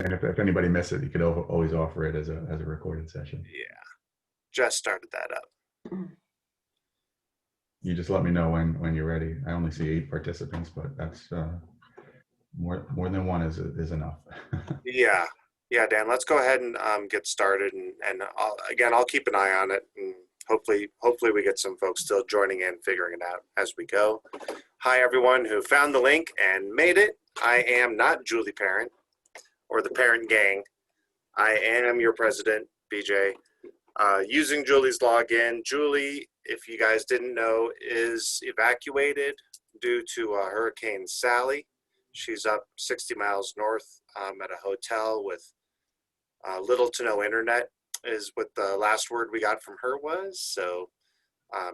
And if anybody missed it, you could always offer it as a recorded session. Yeah, just started that up. You just let me know when you're ready. I only see 8 participants, but that's more than one is enough. Yeah, yeah, Dan. Let's go ahead and get started, and I'll keep an eye on it, and hopefully we get some folks still joining in, figuring it out as we go. Hi, everyone who found the link and made it. I am not Julie Parent or the Parent Gang. I am your president, BJ. Using Julie's login. Julie, if you guys didn't know, is evacuated due to Hurricane Sally. She's up 60 miles north at a hotel with little to no internet is what the last word we got from her was. So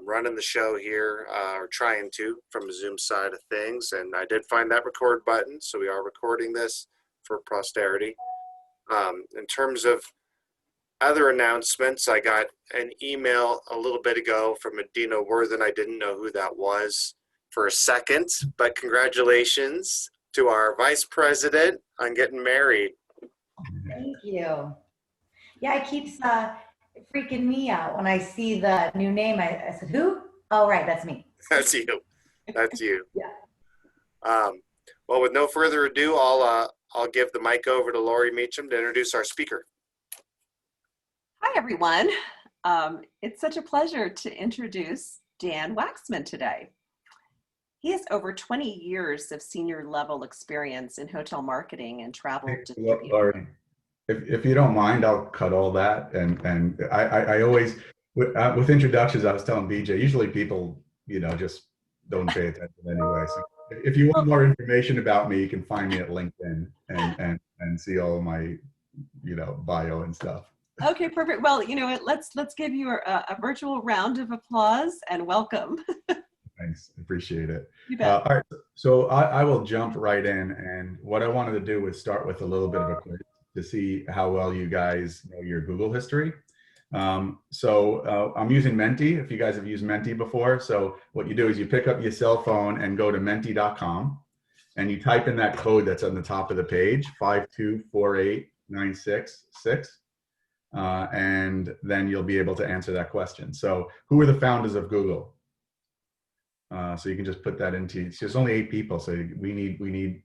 running the show here, or trying to, from a Zoom side of things. And I did find that record button, so we are recording this for posterity. In terms of other announcements, I got an email a little bit ago from Adina Worthen. I didn't know who that was for a second, but congratulations to our vice president on getting married. Thank you. Yeah, it keeps freaking me out when I see the new name. I said, who? Oh, right, that's me. That's you. That's you. Yeah. Well, with no further ado, I'll give the mic over to Lori Meacham to introduce our speaker. Hi, everyone. It's such a pleasure to introduce Dan Wacksman today. He has over 20 years of senior level experience in hotel marketing and travel distribution. Lori, if you don't mind, I'll cut all that. And I always, with introductions, I was telling BJ, usually people, just don't pay attention anyway. So if you want more information about me, you can find me at LinkedIn and see all of my, bio and stuff. Okay, perfect. Well, you know what, let's give you a virtual round of applause and welcome. Thanks, appreciate it. You bet. All right, so I will jump right in, and what I wanted to do was start with a little bit of a quiz to see how well you guys know your Google history. I'm using Menti, if you guys have used Menti before. So what you do is you pick up your cell phone and go to menti.com, and you type in that code that's on the top of the page, 5248966. And then you'll be able to answer that question. So who are the founders of Google? So you can just put that into, it's just only 8 people. So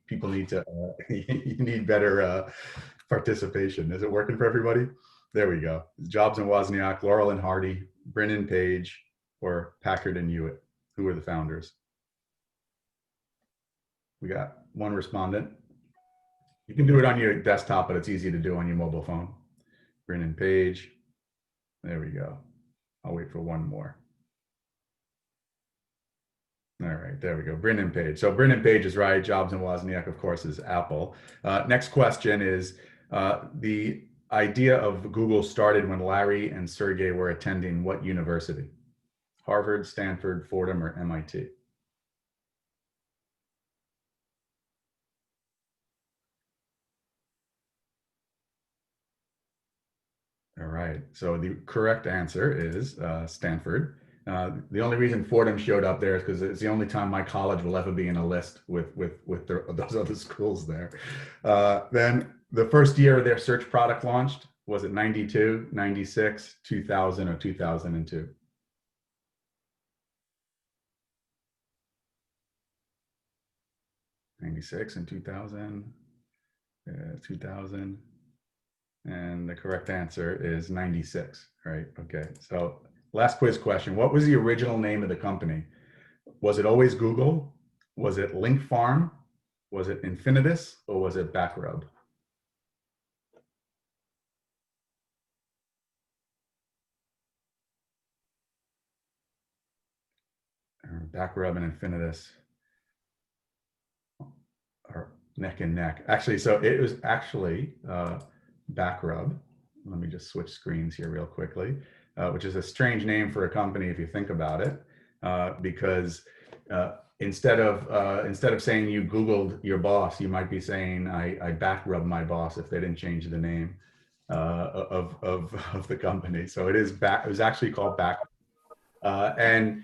people need to, you need better participation. Is it working for everybody? There we go. Jobs and Wozniak, Laurel and Hardy, Brin and Page, or Packard and Hewitt. Who are the founders? We got one respondent. You can do it on your desktop, but it's easy to do on your mobile phone. Brin and Page. There we go. I'll wait for one more. All right, there we go. Brin and Page. So Brin and Page is right. Jobs and Wozniak, of course, is Apple. Next question is, the idea of Google started when Larry and Sergey were attending what university? Harvard, Stanford, Fordham, or MIT? All right, so the correct answer is Stanford. The only reason Fordham showed up there is because it's the only time my college will ever be in a list with those other schools there. Then the first year their search product launched, was it 92, 96, 2000, or 2002? '96 and 2000, 2000. And the correct answer is 96, right? Okay, so last quiz question. What was the original name of the company? Was it always Google? Was it Link Farm? Was it Infinitus? Or was it Backrub? Backrub and Infinitus are neck and neck. Actually, so it was actually Backrub. Let me just switch screens here real quickly, which is a strange name for a company if you think about it, because instead of saying you Googled your boss, you might be saying I backrubbed my boss if they didn't change the name of the company. So it was actually called Back, and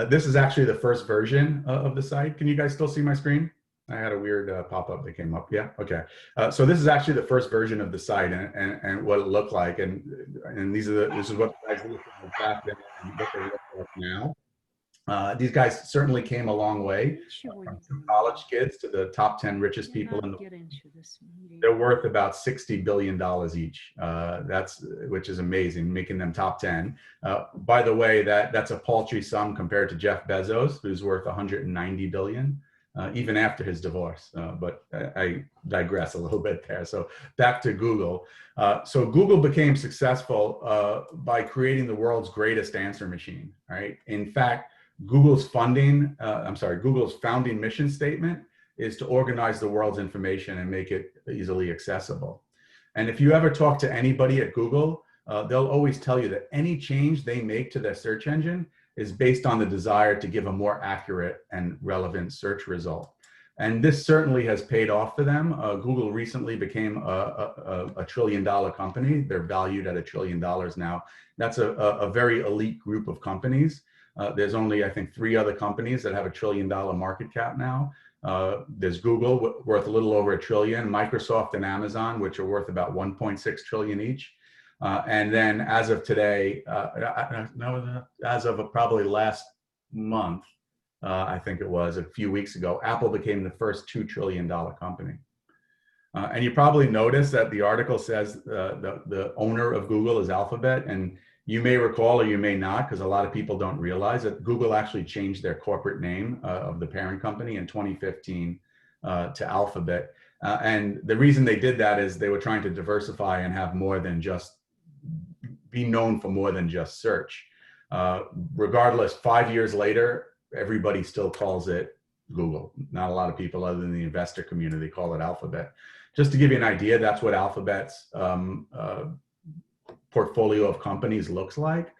this is actually the first version of the site. Can you guys still see my screen? I had a weird pop-up that came up. Yeah, okay. So this is actually the first version of the site and what it looked like. And this is what the guys looked like back then and what they look like now. These guys certainly came a long way, from two college kids to the top 10 richest people in the world. They're worth about $60 billion each. Which is amazing, making them top 10. By the way, that's a paltry sum compared to Jeff Bezos, who's worth 190 billion. Even after his divorce, but I digress a little bit there. So back to Google. So Google became successful by creating the world's greatest answer machine, right? In fact, Google's founding mission statement is to organize the world's information and make it easily accessible. And if you ever talk to anybody at Google, they'll always tell you that any change they make to their search engine is based on the desire to give a more accurate and relevant search result. And this certainly has paid off for them. Google recently became a $1 trillion company. They're valued at $1 trillion now. That's a very elite group of companies. There's only, I think, 3 other companies that have $1 trillion market cap now. There's Google, worth a little over $1 trillion, Microsoft and Amazon, which are worth about 1.6 trillion each. And then as of today, as of probably last month, I think it was a few weeks ago, Apple became the first $2 trillion company. And you probably noticed that the article says the owner of Google is Alphabet. And you may recall, or you may not, because a lot of people don't realize that Google actually changed their corporate name of the parent company in 2015 to Alphabet. And the reason they did that is they were trying to diversify and have more than just be known for more than just search. Regardless, 5 years later, everybody still calls it Google. Not a lot of people other than the investor community call it Alphabet. Just to give you an idea, that's what Alphabet's portfolio of companies looks like.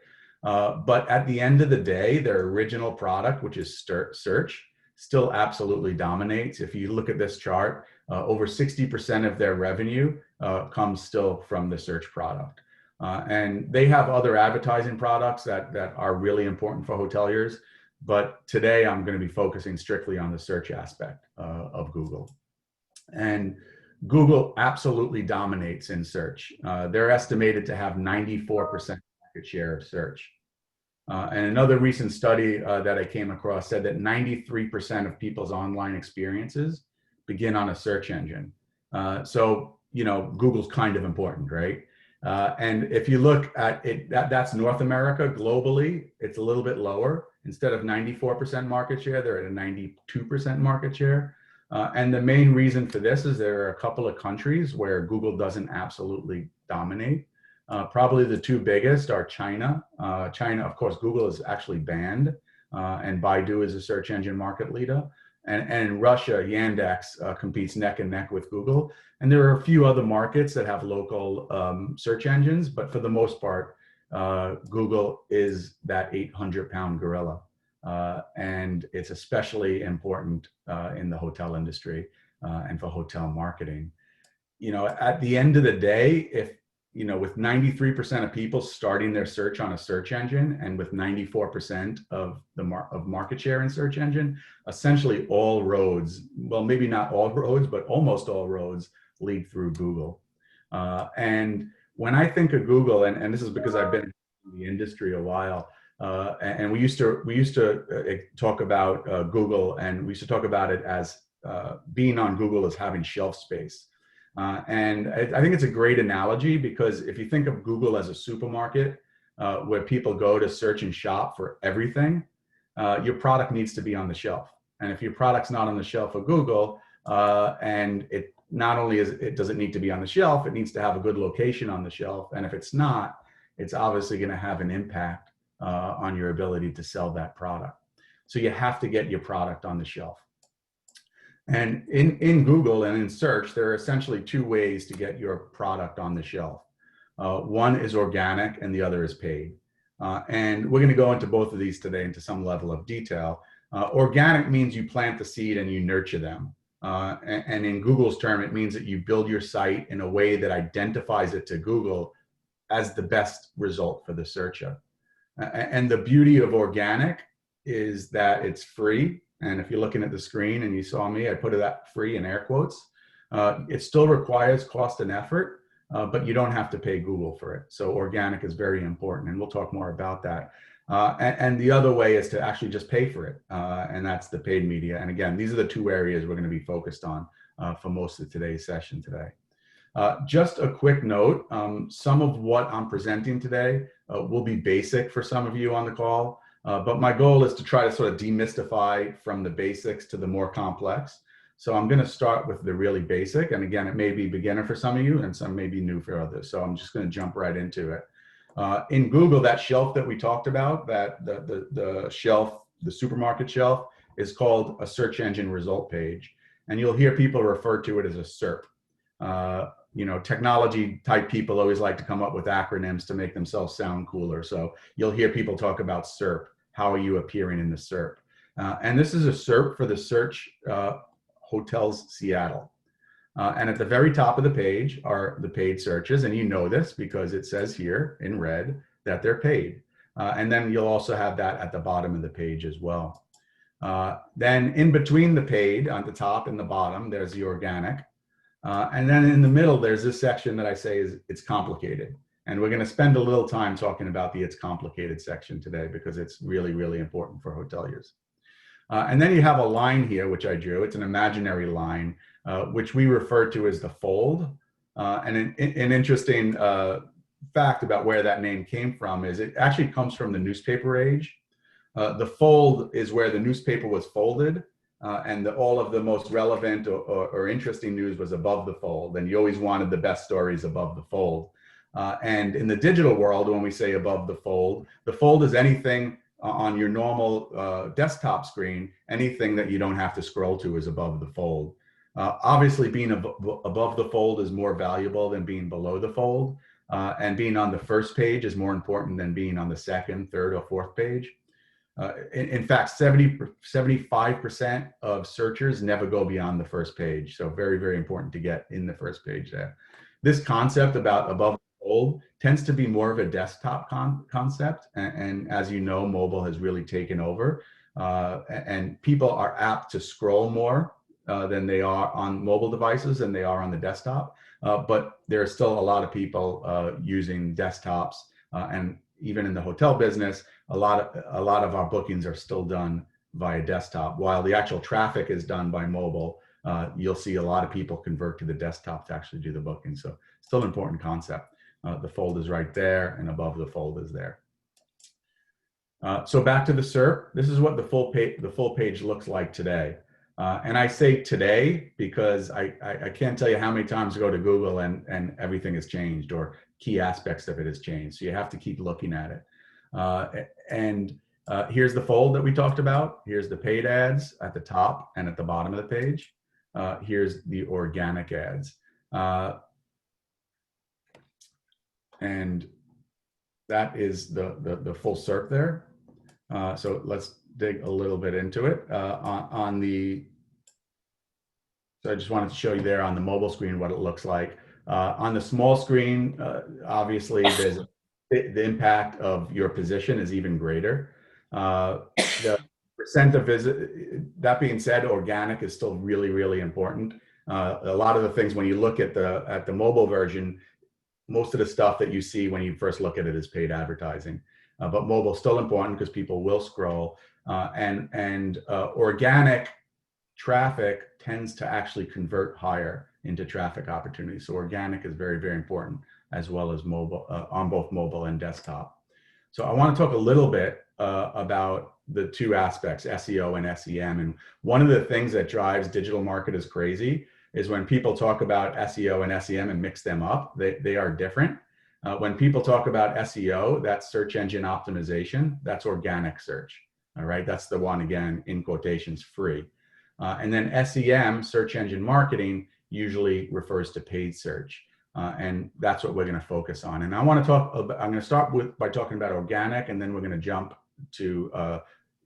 But at the end of the day, their original product, which is search, still absolutely dominates. If you look at this chart, over 60% of their revenue comes still from the search product. And they have other advertising products that are really important for hoteliers. But today I'm going to be focusing strictly on the search aspect of Google. And Google absolutely dominates in search. They're estimated to have 94% market share of search. And another recent study that I came across said that 93% of people's online experiences begin on a search engine. So, Google's kind of important, right? And if you look at it, that's North America. Globally, it's a little bit lower. Instead of 94% market share, they're at a 92% market share. And the main reason for this is there are a couple of countries where Google doesn't absolutely dominate. Probably the 2 biggest are China. China, of course, Google is actually banned, and Baidu is a search engine market leader. And Russia, Yandex competes neck and neck with Google. And there are a few other markets that have local search engines, but for the most part, Google is that 800-pound gorilla. And it's especially important in the hotel industry and for hotel marketing. At the end of the day, if with 93% of people starting their search on a search engine, and with 94% of market share in search engine, essentially all roads, well, maybe not all roads, but almost all roads lead through Google. And when I think of Google, and this is because I've been in the industry a while, and we used to talk about Google, and we used to talk about it as being on Google as having shelf space. And I think it's a great analogy, because if you think of Google as a supermarket where people go to search and shop for everything, your product needs to be on the shelf. And if your product's not on the shelf of Google, and it not only does it need to be on the shelf, it needs to have a good location on the shelf. And if it's not, it's obviously going to have an impact on your ability to sell that product. So you have to get your product on the shelf. And in Google and in search, there are essentially 2 ways to get your product on the shelf. One is organic and the other is paid. And we're going to go into both of these today into some level of detail. Organic means you plant the seed and you nurture them. And in Google's term, it means that you build your site in a way that identifies it to Google as the best result for the searcher. And the beauty of organic is that it's free And if you're looking at the screen and you saw me, I put that free in air quotes. It still requires cost and effort, but you don't have to pay Google for it. So organic is very important, and we'll talk more about that. And the other way is to actually just pay for it, and that's the paid media. And again, these are the two areas we're going to be focused on for most of today's session today. Just a quick note, some of what I'm presenting today will be basic for some of you on the call, but my goal is to try to sort of demystify from the basics to the more complex. So I'm going to start with the really basic, and again, it may be beginner for some of you and some may be new for others. So I'm just going to jump right into it. In Google, that shelf that we talked about, that the shelf, the supermarket shelf, is called a search engine result page, and you'll hear people refer to it as a SERP. You know, technology type people always like to come up with acronyms to make themselves sound cooler. So you'll hear people talk about SERP. How are you appearing in the SERP? And this is a SERP for the search Hotels Seattle. And at the very top of the page are the paid searches. And you know this because it says here in red that they're paid. And then you'll also have that at the bottom of the page as well. Then in between the paid, on the top and the bottom, there's the organic. And then in the middle, there's this section that I say is it's complicated. And we're going to spend a little time talking about the it's complicated section today because it's really, really important for hoteliers. And then you have a line here, which I drew. It's an imaginary line, which we refer to as the fold. And an interesting fact about where that name came from is it actually comes from the newspaper age. The fold is where the newspaper was folded. And all of the most relevant or interesting news was above the fold. And you always wanted the best stories above the fold. And in the digital world, when we say above the fold is anything on your normal desktop screen, anything that you don't have to scroll to is above the fold. Obviously, being above the fold is more valuable than being below the fold. And being on the first page is more important than being on the second, third, or fourth page. In fact, 75% of searchers never go beyond the first page. So very, very important to get in the first page there. This concept about above the fold tends to be more of a desktop concept. And as you know, mobile has really taken over. And people are apt to scroll more than they are on mobile devices than they are on the desktop. But there are still a lot of people using desktops and even in the hotel business, a lot of our bookings are still done via desktop. While the actual traffic is done by mobile, you'll see a lot of people convert to the desktop to actually do the booking. So still an important concept. The fold is right there, and above the fold is there. So back to the SERP. This is what the full page looks like today. And I say today because I can't tell you how many times I go to Google and everything has changed or key aspects of it has changed. So you have to keep looking at it. Here's the fold that we talked about. Here's the paid ads at the top and at the bottom of the page. Here's the organic ads. And that is the full SERP there. So let's dig a little bit into it. So I just wanted to show you there on the mobile screen what it looks like. On the small screen, obviously, there's the impact of your position is even greater. The percent of visit. That being said, organic is still really, really important. A lot of the things when you look at the mobile version, most of the stuff that you see when you first look at it is paid advertising. But mobile is still important because people will scroll, and organic traffic tends to actually convert higher into traffic opportunities. So organic is very, very important as well as mobile, on both mobile and desktop. So I want to talk a little bit about the two aspects, SEO and SEM. And one of the things that drives digital marketers crazy is when people talk about SEO and SEM and mix them up, they are different. When people talk about SEO, that's search engine optimization, that's organic search, all right? That's the one, again, in quotations, free. And then SEM, search engine marketing, usually refers to paid search. And that's what we're going to focus on. And I want to talk, I'm going to start by talking about organic, and then we're going to jump to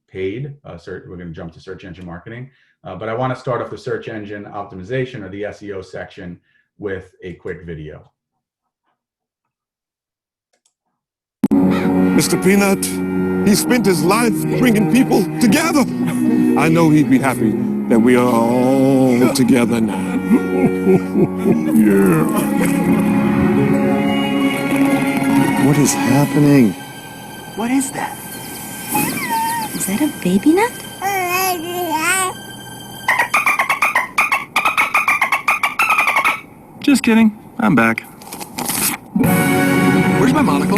paid search. We're going to jump to search engine marketing. But I want to start off the search engine optimization or the SEO section with a quick video. Mr. Peanut, he spent his life bringing people together. I know he'd be happy that we are all together now. Yeah. What is happening? What is that? Is that a baby nut? Just kidding. I'm back. Where's my monocle?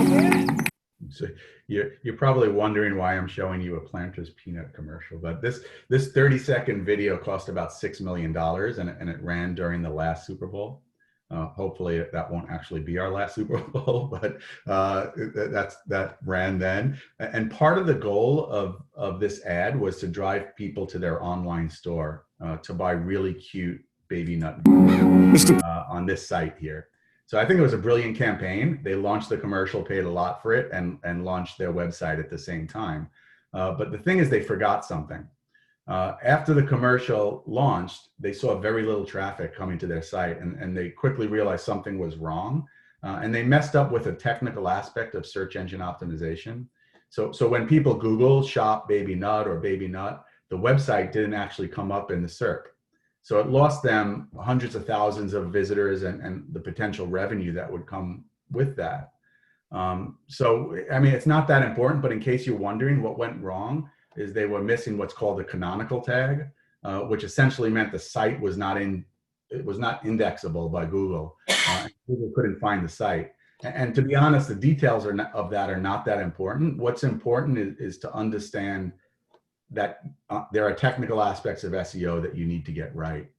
So you're probably wondering why I'm showing you a Planters peanut commercial, but this 30-second video cost about $6 million, and it ran during the last Super Bowl. Hopefully that won't actually be our last Super Bowl, but that ran then. And part of the goal of this ad was to drive people to their online store to buy really cute baby nut on this site here. So I think it was a brilliant campaign. They launched the commercial, paid a lot for it, and launched their website at the same time. But the thing is, they forgot something. After the commercial launched, they saw very little traffic coming to their site, and they quickly realized something was wrong. And they messed up with a technical aspect of search engine optimization. So when people Google shop baby nut or baby nut, the website didn't actually come up in the SERP. So it lost them hundreds of thousands of visitors and the potential revenue that would come with that. So, I mean, it's not that important, but in case you're wondering what went wrong, is they were missing what's called the canonical tag, which essentially meant the site was not indexable by Google. Google couldn't find the site. And to be honest, the details of that are not that important. What's important is to understand that there are technical aspects of SEO that you need to get right.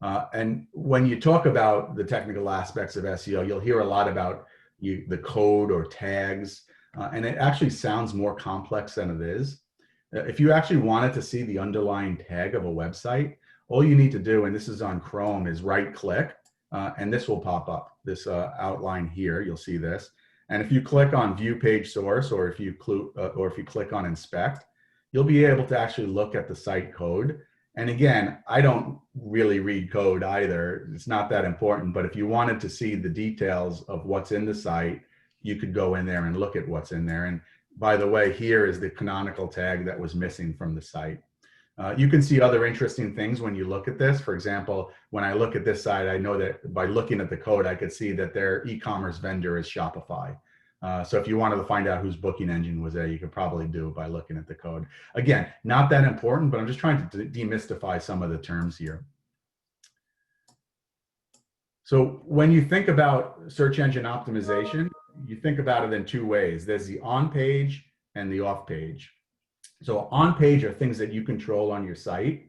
And when you talk about the technical aspects of SEO, you'll hear a lot about the code or tags, and it actually sounds more complex than it is. If you actually wanted to see the underlying tag of a website, all you need to do, and this is on Chrome, is right-click, and this will pop up, this outline here. You'll see this. And if you click on View Page Source, or if you click on Inspect, you'll be able to actually look at the site code. And again, I don't really read code either. It's not that important, but if you wanted to see the details of what's in the site, you could go in there and look at what's in there. And by the way, here is the canonical tag that was missing from the site. You can see other interesting things when you look at this. For example, when I look at this site, I know that by looking at the code, I could see that their e-commerce vendor is Shopify. So if you wanted to find out whose booking engine was there, you could probably do it by looking at the code. Again, not that important, but I'm just trying to demystify some of the terms here. So when you think about search engine optimization, you think about it in two ways. There's the on-page and the off-page. So on-page are things that you control on your site.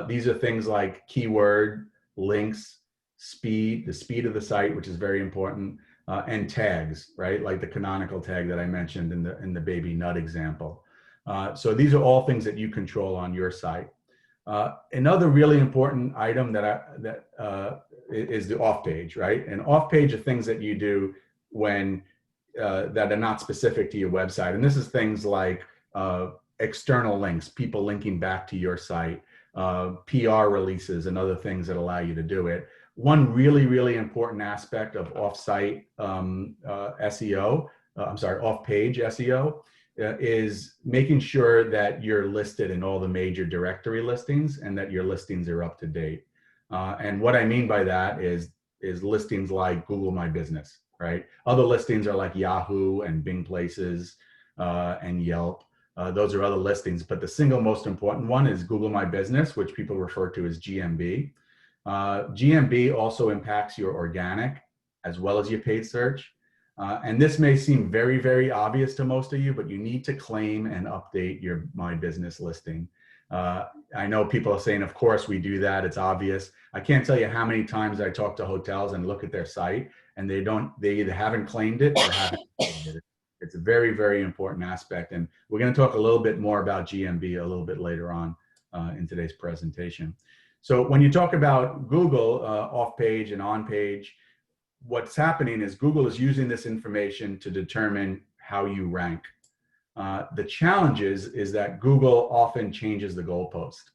These are things like keyword, links, speed, the speed of the site, which is very important. And tags, right? Like the canonical tag that I mentioned in the baby nut example. So these are all things that you control on your site. Another really important item is the off page, right? And off page are things that you do when that are not specific to your website. And this is things like external links, people linking back to your site, PR releases, and other things that allow you to do it. One really, really important aspect of off-site SEO, off-page SEO, is making sure that you're listed in all the major directory listings and that your listings are up to date. And what I mean by that is listings like Google My Business, right? Other listings are like Yahoo and Bing Places and Yelp. Those are other listings, but the single most important one is Google My Business, which people refer to as GMB. GMB also impacts your organic as well as your paid search. And this may seem very, very obvious to most of you, but you need to claim and update your My Business listing. I know people are saying, of course we do that, it's obvious. I can't tell you how many times I talk to hotels and look at their site and they either haven't claimed it or haven't claimed it. It's a very, very important aspect. And we're going to talk a little bit more about GMB a little bit later on in today's presentation. So when you talk about Google off-page and on-page, what's happening is Google is using this information to determine how you rank. The challenge is that Google often changes the goalpost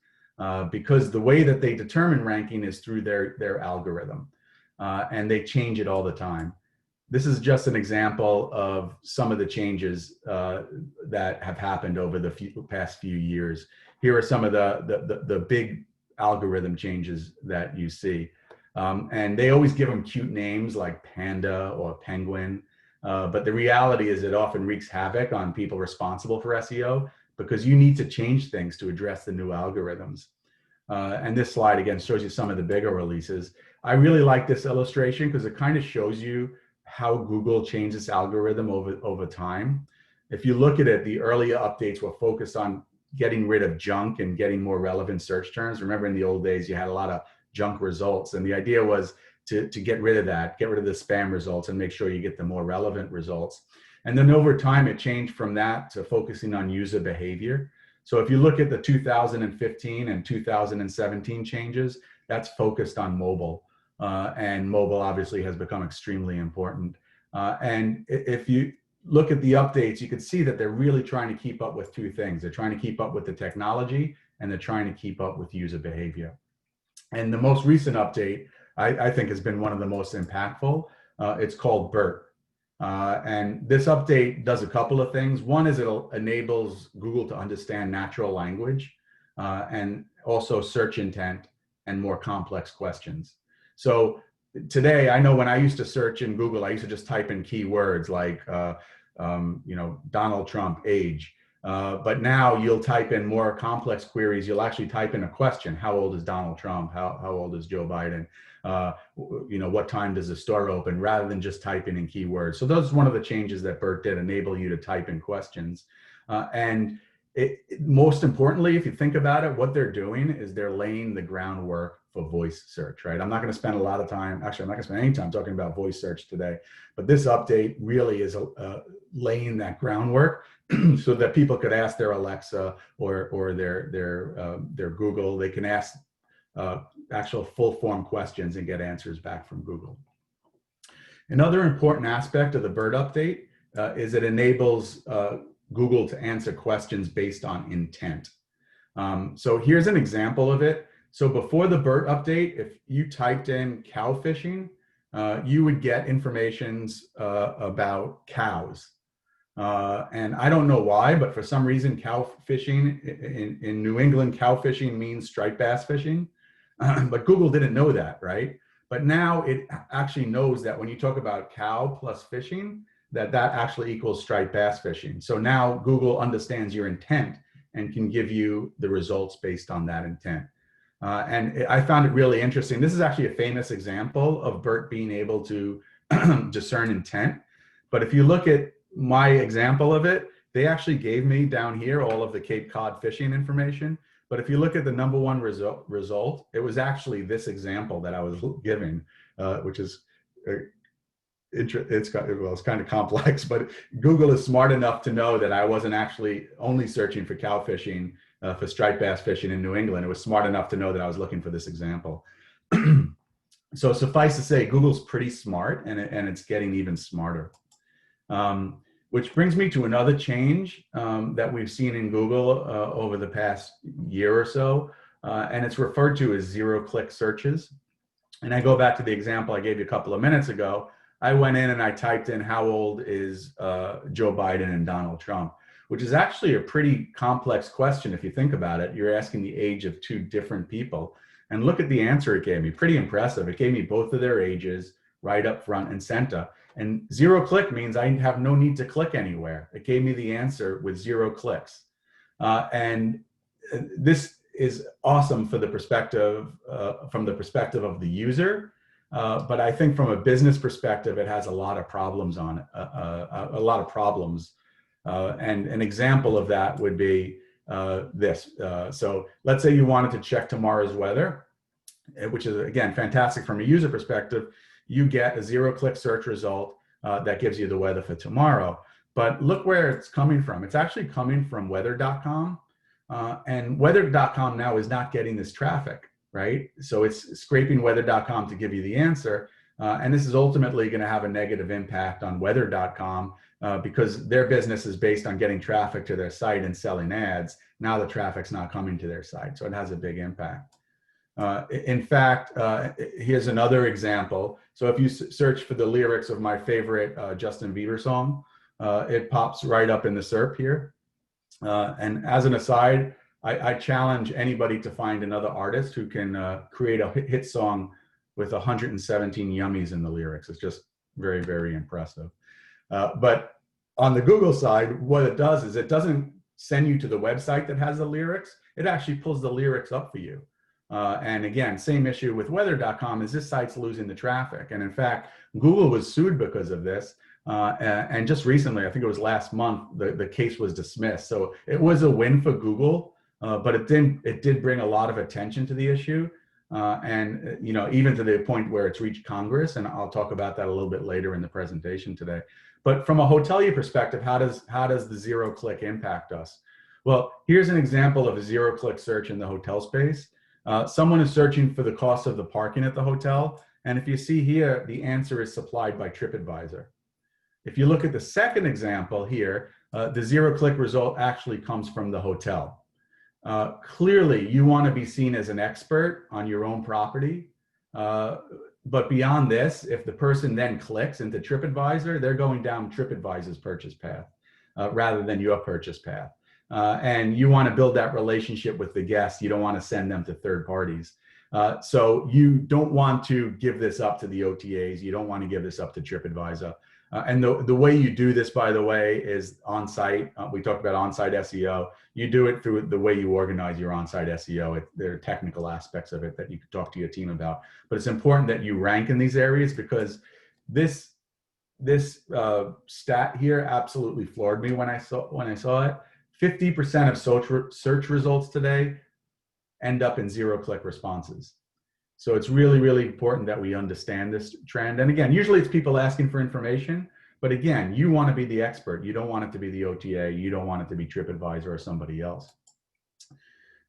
because the way that they determine ranking is through their algorithm, and they change it all the time. This is just an example of some of the changes that have happened over the past few years. here are some of the big algorithm changes that you see. And they always give them cute names like Panda or Penguin. But the reality is it often wreaks havoc on people responsible for SEO because you need to change things to address the new algorithms. And this slide again shows you some of the bigger releases. I really like this illustration because it kind of shows you how Google changed its algorithm over time. If you look at it, the earlier updates were focused on getting rid of junk and getting more relevant search terms. Remember in the old days, you had a lot of junk results. And the idea was to get rid of that, get rid of the spam results and make sure you get the more relevant results. And then over time, it changed from that to focusing on user behavior. So if you look at the 2015 and 2017 changes, that's focused on mobile. And mobile obviously has become extremely important. And if you look at the updates, you can see that they're really trying to keep up with two things. They're trying to keep up with the technology and they're trying to keep up with user behavior. And the most recent update, I think has been one of the most impactful. It's called BERT. And this update does a couple of things. One is it enables Google to understand natural language and also search intent and more complex questions. So today, I know when I used to search in Google, I used to just type in keywords like, Donald Trump, age. But now you'll type in more complex queries. You'll actually type in a question. How old is Donald Trump? How old is Joe Biden? What time does the store open? Rather than just typing in keywords. So that's one of the changes that BERT did, enable you to type in questions. And most importantly, if you think about it, what they're doing is they're laying the groundwork for voice search, right? I'm not going to spend a lot of time, actually, I'm not going to spend any time talking about voice search today, but this update really is laying that groundwork so that people could ask their Alexa or their Google. They can ask actual full form questions and get answers back from Google. Another important aspect of the BERT update is it enables Google to answer questions based on intent. So here's an example of it. So before the BERT update, if you typed in cow fishing, you would get informations about cows. And I don't know why, but for some reason, cow fishing in New England, cow fishing means striped bass fishing. But Google didn't know that, right? But now it actually knows that when you talk about cow plus fishing, that actually equals striped bass fishing. So now Google understands your intent and can give you the results based on that intent. And I found it really interesting. This is actually a famous example of BERT being able to discern intent. But if you look at my example of it, they actually gave me down here all of the Cape Cod fishing information. But if you look at the number one result, it was actually this example that I was giving, which is it's kind of complex, but Google is smart enough to know that I wasn't actually only searching for cow fishing, for striped bass fishing in New England. It was smart enough to know that I was looking for this example. So suffice to say, Google's pretty smart and it's getting even smarter. Which brings me to another change that we've seen in Google over the past year or so, and it's referred to as zero-click searches. And I go back to the example I gave you a couple of minutes ago. I went in and I typed in how old is Joe Biden and Donald Trump, which is actually a pretty complex question if you think about it. You're asking the age of two different people. And look at the answer it gave me, pretty impressive. It gave me both of their ages right up front and center. And zero click means I have no need to click anywhere. It gave me the answer with 0 clicks. And this is awesome for the perspective, from the perspective of the user. But I think from a business perspective, it has a lot of problems on it, a lot of problems. And an example of that would be this. So let's say you wanted to check tomorrow's weather, which is, again, fantastic from a user perspective. You get a 0-click search result that gives you the weather for tomorrow. But look where it's coming from. It's actually coming from weather.com. And weather.com now is not getting this traffic, right? So it's scraping weather.com to give you the answer. And this is ultimately going to have a negative impact on weather.com because their business is based on getting traffic to their site and selling ads. Now the traffic's not coming to their site, so it has a big impact. In fact, here's another example. So if you search for the lyrics of my favorite Justin Bieber song, it pops right up in the SERP here. And as an aside, I challenge anybody to find another artist who can create a hit song with 117 yummies in the lyrics. It's just very, very impressive. But on the Google side, what it does is it doesn't send you to the website that has the lyrics. It actually pulls the lyrics up for you. And again, same issue with weather.com is this site's losing the traffic. And in fact, Google was sued because of this. And just recently, I think it was last month, the case was dismissed. So it was a win for Google, but it did bring a lot of attention to the issue. And even to the point where it's reached Congress, and I'll talk about that a little bit later in the presentation today. But from a hotelier perspective, how does the zero-click impact us? Well, here's an example of a zero-click search in the hotel space. Someone is searching for the cost of the parking at the hotel, and if you see here, the answer is supplied by TripAdvisor. If you look at the second example here, the zero-click result actually comes from the hotel. Clearly, you want to be seen as an expert on your own property. But beyond this, if the person then clicks into TripAdvisor, they're going down TripAdvisor's purchase path rather than your purchase path. And you want to build that relationship with the guest. You don't want to send them to third parties. So you don't want to give this up to the OTAs. You don't want to give this up to TripAdvisor. And the way you do this, by the way, is on-site. We talked about on-site SEO. You do it through the way you organize your on-site SEO. There are technical aspects of it that you could talk to your team about. But it's important that you rank in these areas because this stat here absolutely floored me when I saw it. 50% of search results today end up in zero-click responses. So it's really, really important that we understand this trend. And again, usually it's people asking for information, but again, you want to be the expert. You don't want it to be the OTA. You don't want it to be TripAdvisor or somebody else.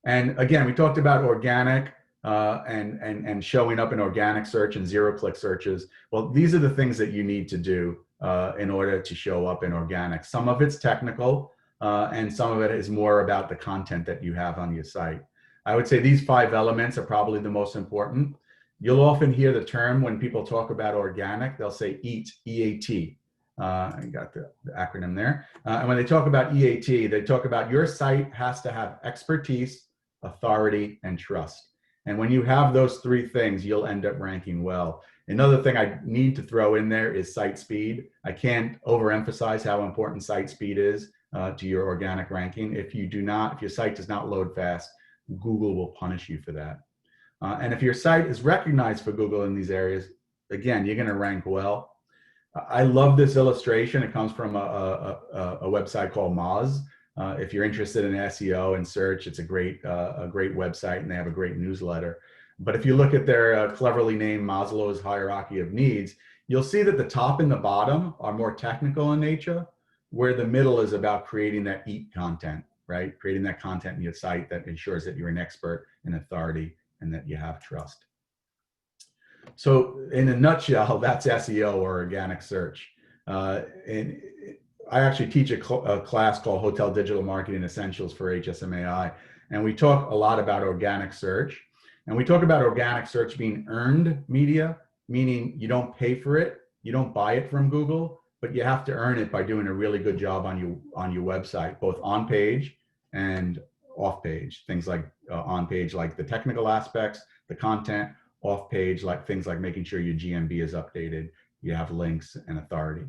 And again, we talked about organic and showing up in organic search and zero-click searches. Well, these are the things that you need to do in order to show up in organic. Some of it's technical, and some of it is more about the content that you have on your site. I would say these 5 elements are probably the most important. You'll often hear the term when people talk about organic, they'll say EAT, E-A-T. I got the acronym there. And when they talk about EAT, they talk about your site has to have expertise, authority, and trust. And when you have those 3 things, you'll end up ranking well. Another thing I need to throw in there is site speed. I can't overemphasize how important site speed is to your organic ranking. If your site does not load fast, Google will punish you for that. And if your site is recognized for Google in these areas, again, you're going to rank well. I love this illustration. It comes from a website called Moz. If you're interested in SEO and search, it's a great website, and they have a great newsletter. But if you look at their cleverly named Maslow's hierarchy of needs, you'll see that the top and the bottom are more technical in nature, where the middle is about creating that EAT content. Right? Creating that content in your site that ensures that you're an expert and authority and that you have trust. So in a nutshell, that's SEO or organic search. And I actually teach a class called Hotel Digital Marketing Essentials for HSMAI. And we talk a lot about organic search. And we talk about organic search being earned media, meaning you don't pay for it, you don't buy it from Google, but you have to earn it by doing a really good job on your website, both on page and off page. Things like on page, like the technical aspects, the content; off page, like things like making sure your GMB is updated, you have links and authority.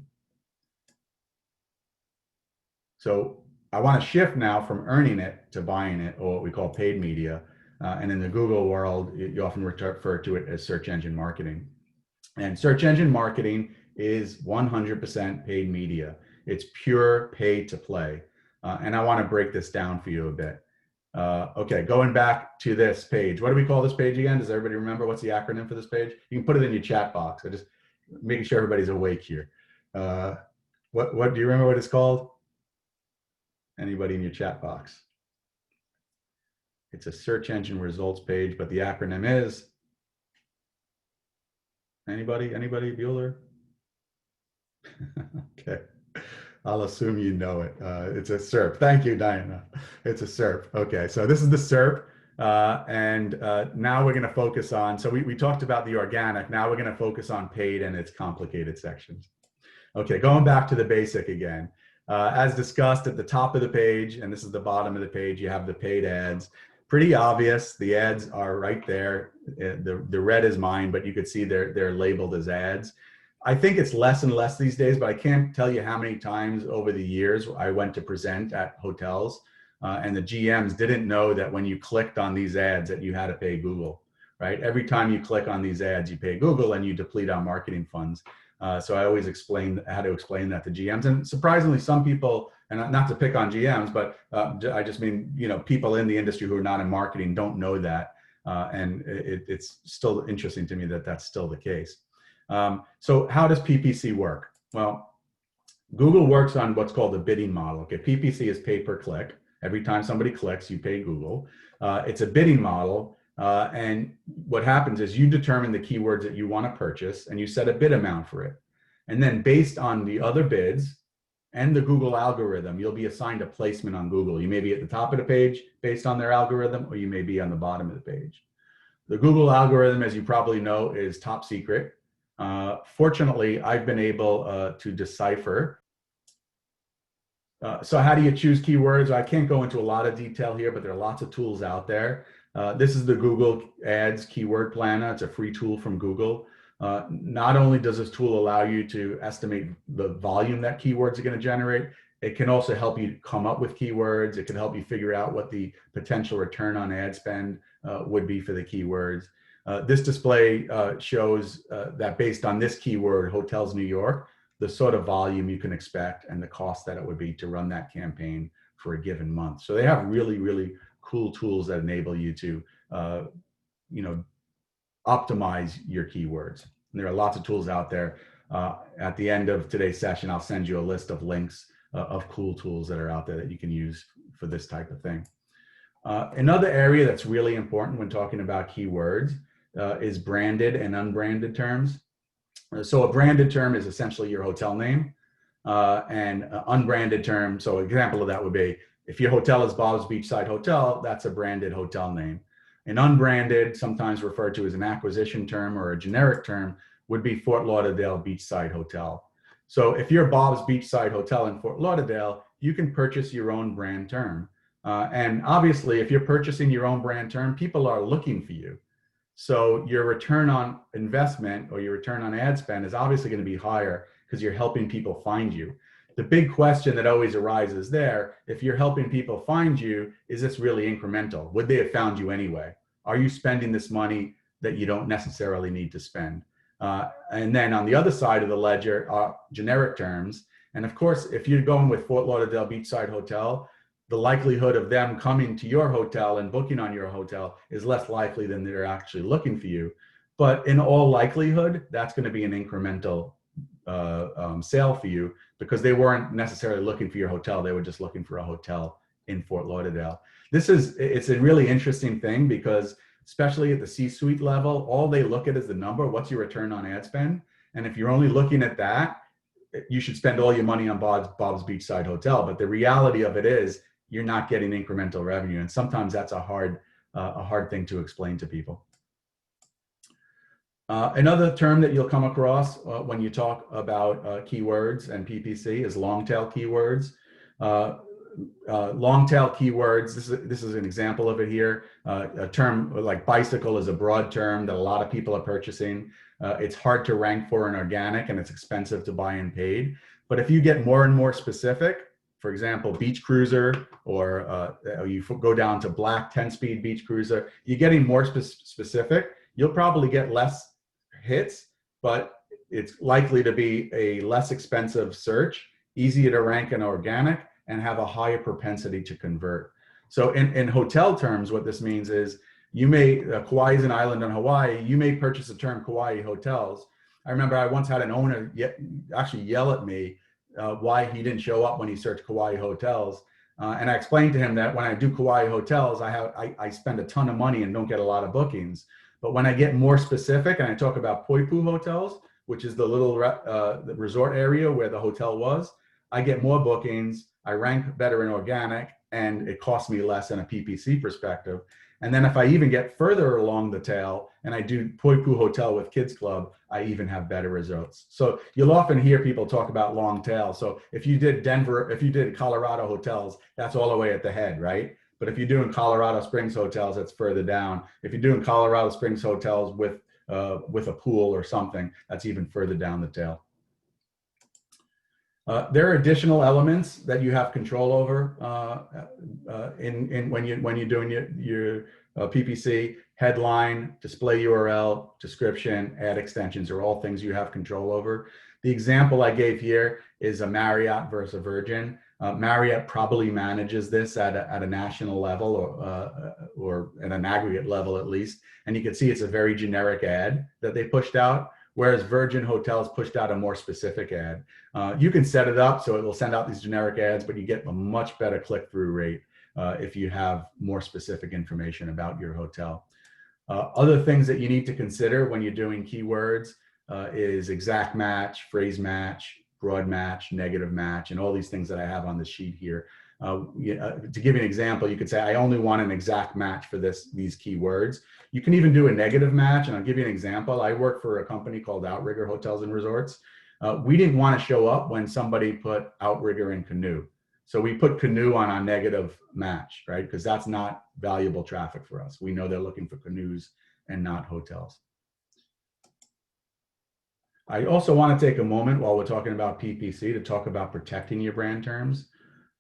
So I want to shift now from earning it to buying it, or what we call paid media. And in the Google world, you often refer to it as search engine marketing. And search engine marketing is 100% paid media. It's pure pay to play. And I want to break this down for you a bit. Okay, going back to this page. What do we call this page again? Does everybody remember what's the acronym for this page? You can put it in your chat box. I'm just making sure everybody's awake here. What do you remember what it's called? Anybody in your chat box? It's a search engine results page, but the acronym is, anybody, Bueller? Okay. I'll assume you know it. It's a SERP. Thank you, Diana. It's a SERP. Okay, so this is the SERP. And now we're going to focus on, so we talked about the organic. Now we're going to focus on paid and its complicated sections. Okay, going back to the basic again. As discussed at the top of the page, and this is the bottom of the page, you have the paid ads. Pretty obvious. The ads are right there. The red is mine, but you could see they're labeled as ads. I think it's less and less these days, but I can't tell you how many times over the years I went to present at hotels and the GMs didn't know that when you clicked on these ads that you had to pay Google, right? Every time you click on these ads, you pay Google and you deplete our marketing funds. So I always had to explain that to GMs. And surprisingly, some people, and not to pick on GMs, but I just mean, people in the industry who are not in marketing don't know that. And it's still interesting to me that that's still the case. So how does PPC work? Well, Google works on what's called a bidding model. Okay, PPC is pay per click. Every time somebody clicks, you pay Google. It's a bidding model. And what happens is you determine the keywords that you want to purchase and you set a bid amount for it. And then based on the other bids and the Google algorithm, you'll be assigned a placement on Google. You may be at the top of the page based on their algorithm, or you may be on the bottom of the page. The Google algorithm, as you probably know, is top secret. Fortunately, I've been able to decipher. So how do you choose keywords? I can't go into a lot of detail here, but there are lots of tools out there. This is the Google Ads Keyword Planner. It's a free tool from Google. Not only does this tool allow you to estimate the volume that keywords are going to generate, it can also help you come up with keywords. It can help you figure out what the potential return on ad spend would be for the keywords. This display shows that based on this keyword, Hotels New York, the sort of volume you can expect and the cost that it would be to run that campaign for a given month. So they have really, really cool tools that enable you to, optimize your keywords. And there are lots of tools out there. At the end of today's session, I'll send you a list of links of cool tools that are out there that you can use for this type of thing. Another area that's really important when talking about keywords is branded and unbranded terms. So a branded term is essentially your hotel name, and unbranded term, so an example of that would be, if your hotel is Bob's Beachside Hotel, that's a branded hotel name. An unbranded, sometimes referred to as an acquisition term or a generic term, would be Fort Lauderdale Beachside Hotel. So if you're Bob's Beachside Hotel in Fort Lauderdale, you can purchase your own brand term. And obviously, if you're purchasing your own brand term, people are looking for you. So your return on investment or your return on ad spend is obviously going to be higher because you're helping people find you. The big question that always arises there, if you're helping people find you, is this really incremental? Would they have found you anyway? Are you spending this money that you don't necessarily need to spend? And then on the other side of the ledger are generic terms. And of course, if you're going with Fort Lauderdale Beachside Hotel, the likelihood of them coming to your hotel and booking on your hotel is less likely than they're actually looking for you. But in all likelihood, that's going to be an incremental sale for you because they weren't necessarily looking for your hotel. They were just looking for a hotel in Fort Lauderdale. It's a really interesting thing because especially at the C-suite level, all they look at is the number. What's your return on ad spend? And if you're only looking at that, you should spend all your money on Bob's Beachside Hotel. But the reality of it is you're not getting incremental revenue. And sometimes that's a hard thing to explain to people. Another term that you'll come across when you talk about keywords and PPC is long tail keywords. Long tail keywords, this is an example of it here. A term like bicycle is a broad term that a lot of people are purchasing. It's hard to rank for in organic and it's expensive to buy in paid. But if you get more and more specific, for example, beach cruiser, or you go down to black 10-speed beach cruiser, you're getting more specific. You'll probably get less hits, but it's likely to be a less expensive search, easier to rank in organic, and have a higher propensity to convert. So in hotel terms, what this means is you may, Kauai is an island on Hawaii, you may purchase the term Kauai hotels. I remember I once had an owner actually yell at me why he didn't show up when he searched Kauai hotels. And I explained to him that when I do Kauai hotels, I spend a ton of money and don't get a lot of bookings. But when I get more specific and I talk about Poipu hotels, which is the little the resort area where the hotel was, I get more bookings, I rank better in organic, and it costs me less in a PPC perspective. And then if I even get further along the tail and I do Poi Poo Hotel with Kids Club, I even have better results. So you'll often hear people talk about long tail. So if you did Colorado hotels, that's all the way at the head, right? But if you're doing Colorado Springs hotels, that's further down. If you're doing Colorado Springs hotels with a pool or something, that's even further down the tail. There are additional elements that you have control over when you're doing your PPC. Headline, display URL, description, ad extensions are all things you have control over. The example I gave here is a Marriott versus a Virgin. Marriott probably manages this at a national level or at an aggregate level at least. And you can see it's a very generic ad that they pushed out, whereas Virgin Hotels pushed out a more specific ad. You can set it up so it will send out these generic ads, but you get a much better click-through rate if you have more specific information about your hotel. Other things that you need to consider when you're doing keywords is exact match, phrase match, broad match, negative match, and all these things that I have on the sheet here. To give you an example, you could say, I only want an exact match for these keywords. You can even do a negative match, and I'll give you an example. I work for a company called Outrigger Hotels and Resorts. We didn't want to show up when somebody put Outrigger and Canoe. So we put Canoe on our negative match, right? Because that's not valuable traffic for us. We know they're looking for canoes and not hotels. I also want to take a moment while we're talking about PPC to talk about protecting your brand terms.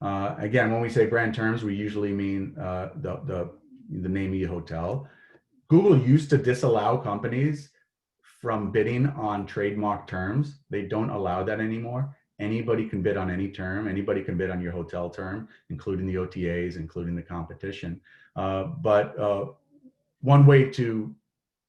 Again, when we say brand terms, we usually mean the name of your hotel. Google used to disallow companies from bidding on trademark terms. They don't allow that anymore. Anybody can bid on any term. Anybody can bid on your hotel term, including the OTAs, including the competition. But one way to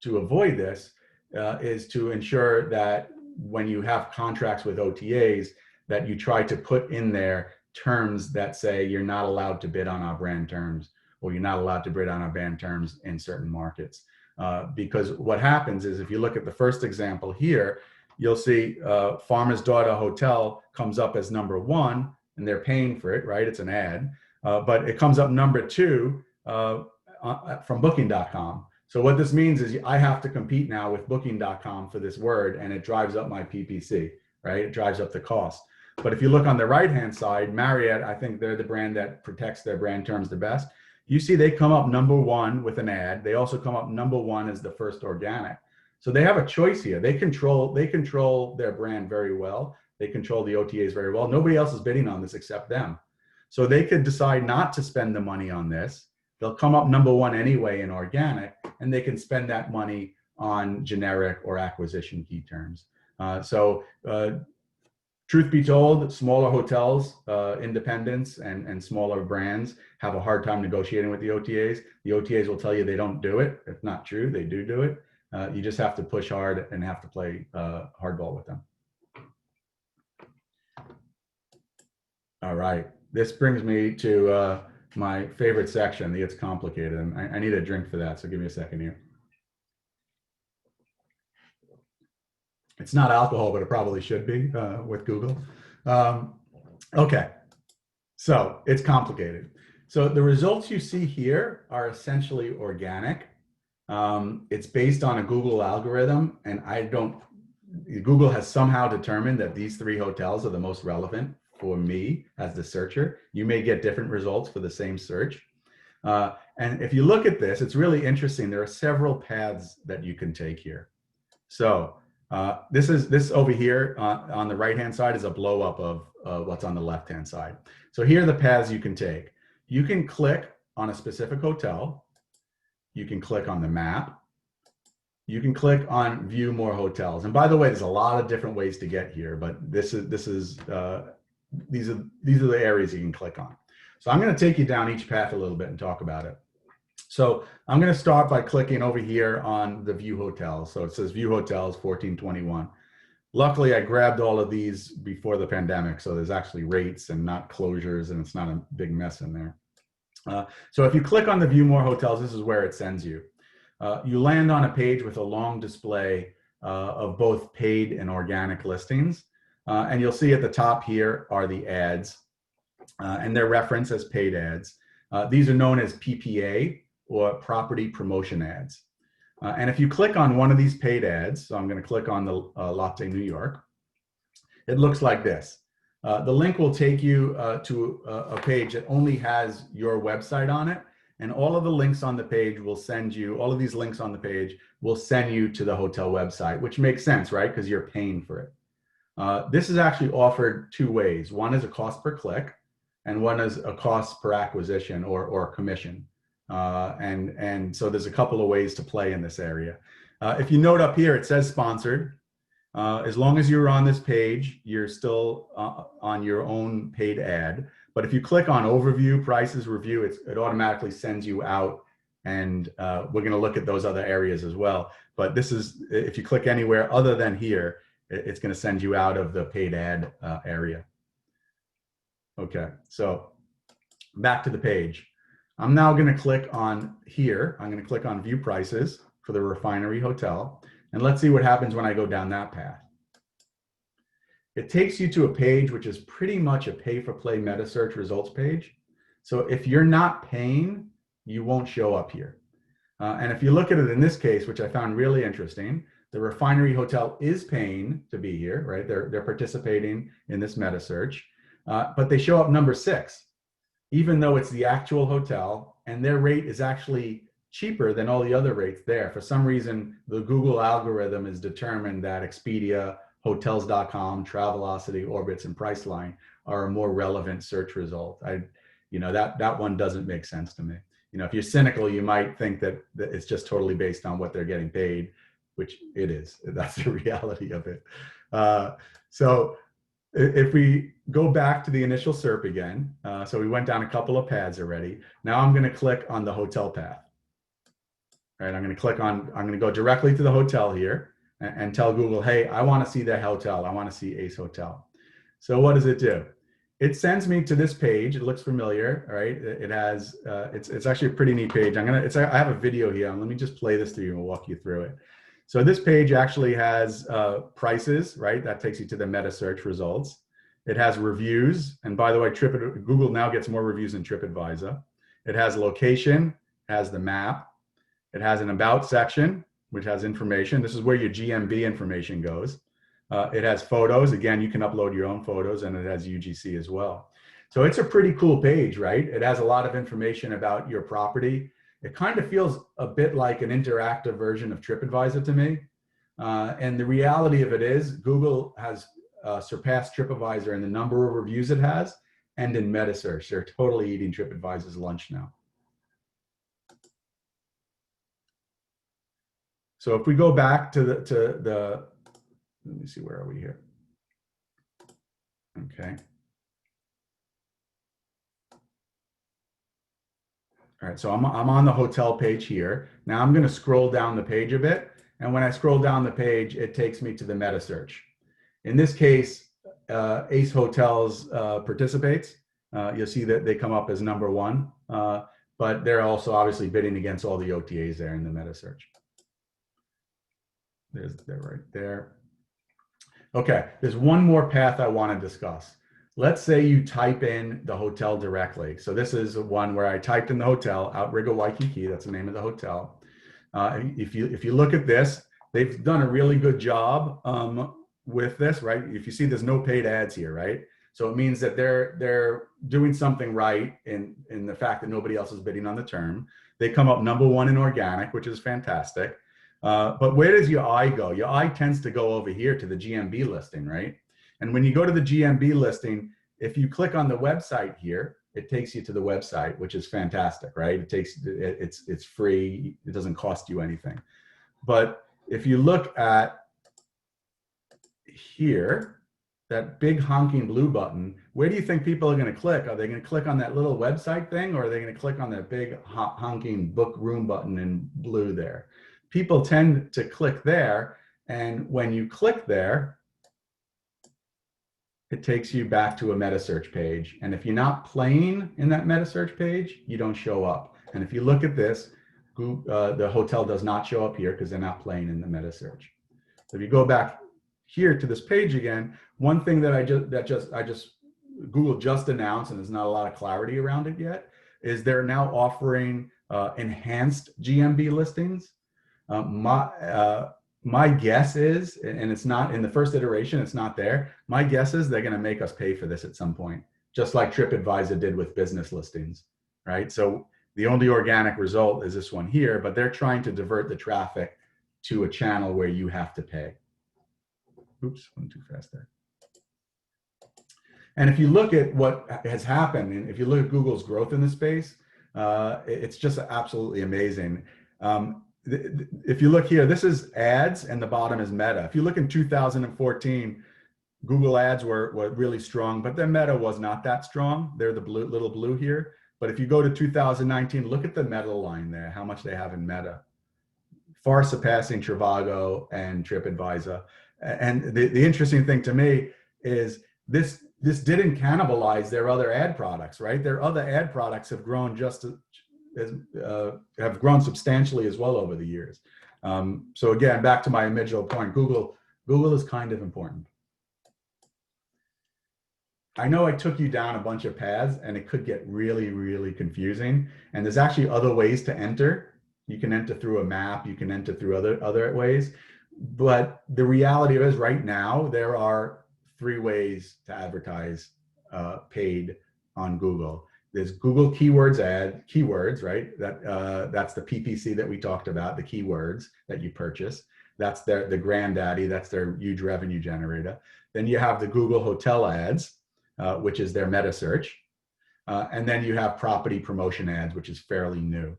avoid this is to ensure that when you have contracts with OTAs, that you try to put in there terms that say you're not allowed to bid on our brand terms, or you're not allowed to bid on our brand terms in certain markets. Because what happens is, if you look at the first example here, you'll see Farmer's Daughter Hotel comes up as #1, and they're paying for it, right? It's an ad, but it comes up #2 from Booking.com. So what this means is I have to compete now with Booking.com for this word, and it drives up my PPC, right? It drives up the cost. But if you look on the right-hand side, Marriott, I think they're the brand that protects their brand terms the best. You see they come up #1 with an ad. They also come up #1 as the first organic. So they have a choice here. They control their brand very well. They control the OTAs very well. Nobody else is bidding on this except them. So they could decide not to spend the money on this. They'll come up #1 anyway in organic, and they can spend that money on generic or acquisition key terms. Truth be told, smaller hotels, independents, and smaller brands have a hard time negotiating with the OTAs. The OTAs will tell you they don't do it. It's not true. They do it. You just have to push hard and have to play hardball with them. All right. This brings me to my favorite section. It's complicated, and I need a drink for that, so give me a second here. It's not alcohol, but it probably should be with Google. Okay, so it's complicated. So the results you see here are essentially organic. It's based on a Google algorithm, and Google has somehow determined that these 3 hotels are the most relevant for me as the searcher. You may get different results for the same search. And if you look at this, it's really interesting. There are several paths that you can take here. So this over here on the right-hand side is a blow up of what's on the left-hand side. So here are the paths you can take. You can click on a specific hotel. You can click on the map. You can click on view more hotels. And by the way, there's a lot of different ways to get here, but these are the areas you can click on. So I'm going to take you down each path a little bit and talk about it. So I'm going to start by clicking over here on the view hotels. So it says view hotels 1421. Luckily, I grabbed all of these before the pandemic, so there's actually rates and not closures, and it's not a big mess in there. So if you click on the view more hotels, this is where it sends you. You land on a page with a long display of both paid and organic listings. And you'll see at the top here are the ads, and they're referenced as paid ads. These are known as PPA or property promotion ads. And if you click on one of these paid ads, so I'm going to click on the Latte New York, it looks like this. The link will take you to a page that only has your website on it. And all of the links on the page will send you, all of these links on the page will send you to the hotel website, which makes sense, right? Because you're paying for it. This is actually offered two ways. One is a cost per click, and one is a cost per acquisition or commission. And so there's a couple of ways to play in this area. If you note up here, it says sponsored. As long as you're on this page, you're still on your own paid ad. But if you click on overview, prices, review, it automatically sends you out. And we're going to look at those other areas as well. But this is, if you click anywhere other than here, it's going to send you out of the paid ad area. Okay, so back to the page. I'm now going to click on here. I'm going to click on view prices for the Refinery Hotel. And let's see what happens when I go down that path. It takes you to a page which is pretty much a pay-for-play meta search results page. So if you're not paying, you won't show up here. And if you look at it in this case, which I found really interesting, the Refinery Hotel is paying to be here, right? They're participating in this meta search, but they show up number 6, even though it's the actual hotel, and their rate is actually cheaper than all the other rates there. For some reason, the Google algorithm has determined that Expedia, Hotels.com, Travelocity, Orbitz, and Priceline are a more relevant search result. That one doesn't make sense to me. If you're cynical, you might think that it's just totally based on what they're getting paid, which it is. That's the reality of it. So if we go back to the initial SERP again, so we went down a couple of paths already. Now I'm going to click on the hotel path. All right, I'm going to go directly to the hotel here and tell Google, hey, I want to see that hotel. I want to see Ace Hotel. So what does it do? It sends me to this page. It looks familiar, all right? It has, it's actually a pretty neat page. I have a video here. Let me just play this to you and we'll walk you through it. So this page actually has prices, right? That takes you to the meta search results. It has reviews. And by the way, Google now gets more reviews than TripAdvisor. It has location, has the map. It has an about section, which has information. This is where your GMB information goes. It has photos. Again, you can upload your own photos, and it has UGC as well. So it's a pretty cool page, right? It has a lot of information about your property. It kind of feels a bit like an interactive version of TripAdvisor to me. And the reality of it is Google has surpassed TripAdvisor in the number of reviews it has and in meta search. They're totally eating TripAdvisor's lunch now. So if we go back to the let me see, where are we here? Okay. All right, so I'm on the hotel page here. Now I'm going to scroll down the page a bit. And when I scroll down the page, it takes me to the meta search. In this case, Ace Hotels participates. You'll see that they come up as number 1, but they're also obviously bidding against all the OTAs there in the meta search. They're right there. Okay, there's one more path I want to discuss. Let's say you type in the hotel directly. So this is one where I typed in the hotel, Outrigger Waikiki, that's the name of the hotel. If you look at this, they've done a really good job with this, right? If you see, there's no paid ads here, right? So it means that they're doing something right in the fact that nobody else is bidding on the term. They come up number 1 in organic, which is fantastic. But where does your eye go? Your eye tends to go over here to the GMB listing, right? And when you go to the GMB listing, if you click on the website here, it takes you to the website, which is fantastic, right? It's free. It doesn't cost you anything. But if you look at here, that big honking blue button, where do you think people are going to click? Are they going to click on that little website thing, or are they going to click on that big honking book room button in blue there? People tend to click there, and when you click there, it takes you back to a meta search page. And if you're not playing in that meta search page, you don't show up. And if you look at this, the hotel does not show up here because they're not playing in the meta search. So if you go back here to this page again, one thing that Google just announced, and there's not a lot of clarity around it yet, is they're now offering enhanced GMB listings. My guess is, and it's not in the first iteration, it's not there. My guess is they're going to make us pay for this at some point, just like TripAdvisor did with business listings, right? So the only organic result is this one here, but they're trying to divert the traffic to a channel where you have to pay. Oops, went too fast there. And if you look at what has happened, and if you look at Google's growth in this space, it's just absolutely amazing. If you look here, this is ads and the bottom is Meta. If you look in 2014, Google ads were really strong, but their Meta was not that strong. They're the blue, little blue here. But if you go to 2019, look at the Meta line there, how much they have in Meta. Far surpassing Trivago and TripAdvisor. And the interesting thing to me is this didn't cannibalize their other ad products, right? Their other ad products have grown have grown substantially as well over the years. So again, back to my original point, Google is kind of important. I know I took you down a bunch of paths and it could get really, really confusing. And there's actually other ways to enter. You can enter through a map, you can enter through other ways. But the reality is right now, there are 3 ways to advertise paid on Google. There's Google keywords, right? That's the PPC that we talked about, the keywords that you purchase. That's the granddaddy, that's their huge revenue generator. Then you have the Google hotel ads, which is their meta search. And then you have property promotion ads, which is fairly new.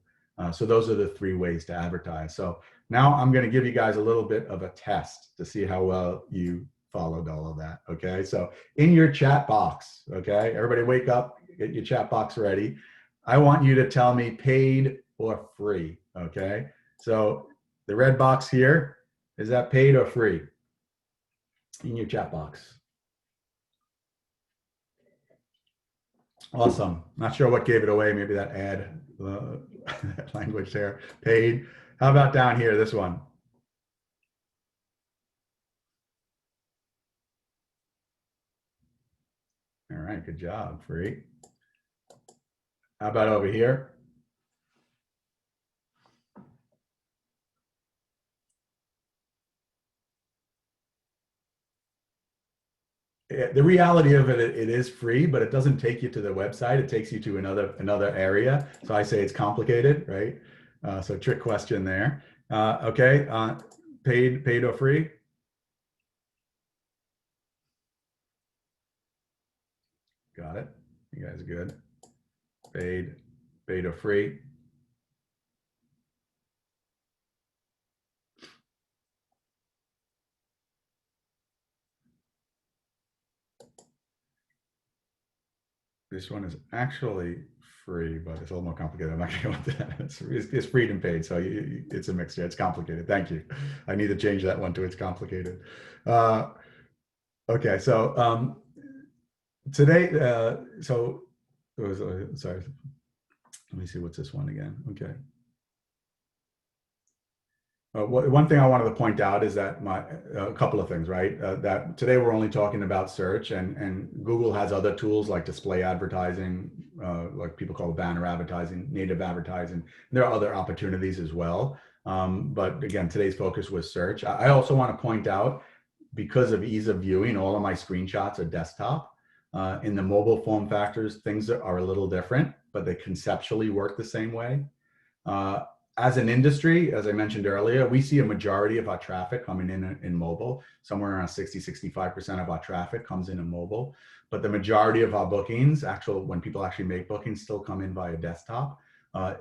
So those are the 3 ways to advertise. So now I'm going to give you guys a little bit of a test to see how well you followed all of that. Okay. So in your chat box, okay, everybody wake up, get your chat box ready. I want you to tell me paid or free. Okay. So the red box here, is that paid or free in your chat box? Awesome. Not sure what gave it away. Maybe that ad language there. Paid. How about down here, this one? All right, good job. Free. How about over here? The reality of it is free, but it doesn't take you to the website. It takes you to another area. So I say it's complicated, right? So trick question there. Okay, paid or free? Got it. You guys are good. Paid or free? This one is actually free, but it's a little more complicated. I'm not going to go into that. It's free and paid, so it's a mixture. It's complicated. Thank you. I need to change that one to it's complicated. Okay, so today, sorry. Let me see, what's this one again? Okay. One thing I wanted to point out is that a couple of things, right? That today we're only talking about search, and Google has other tools like display advertising, like people call banner advertising, native advertising. There are other opportunities as well. But again, today's focus was search. I also want to point out, because of ease of viewing, all of my screenshots are desktop. In the mobile form factors, things are a little different, but they conceptually work the same way. As an industry, as I mentioned earlier, we see a majority of our traffic coming in mobile. Somewhere around 60–65% of our traffic comes in mobile. But the majority of our bookings, when people actually make bookings, still come in via desktop.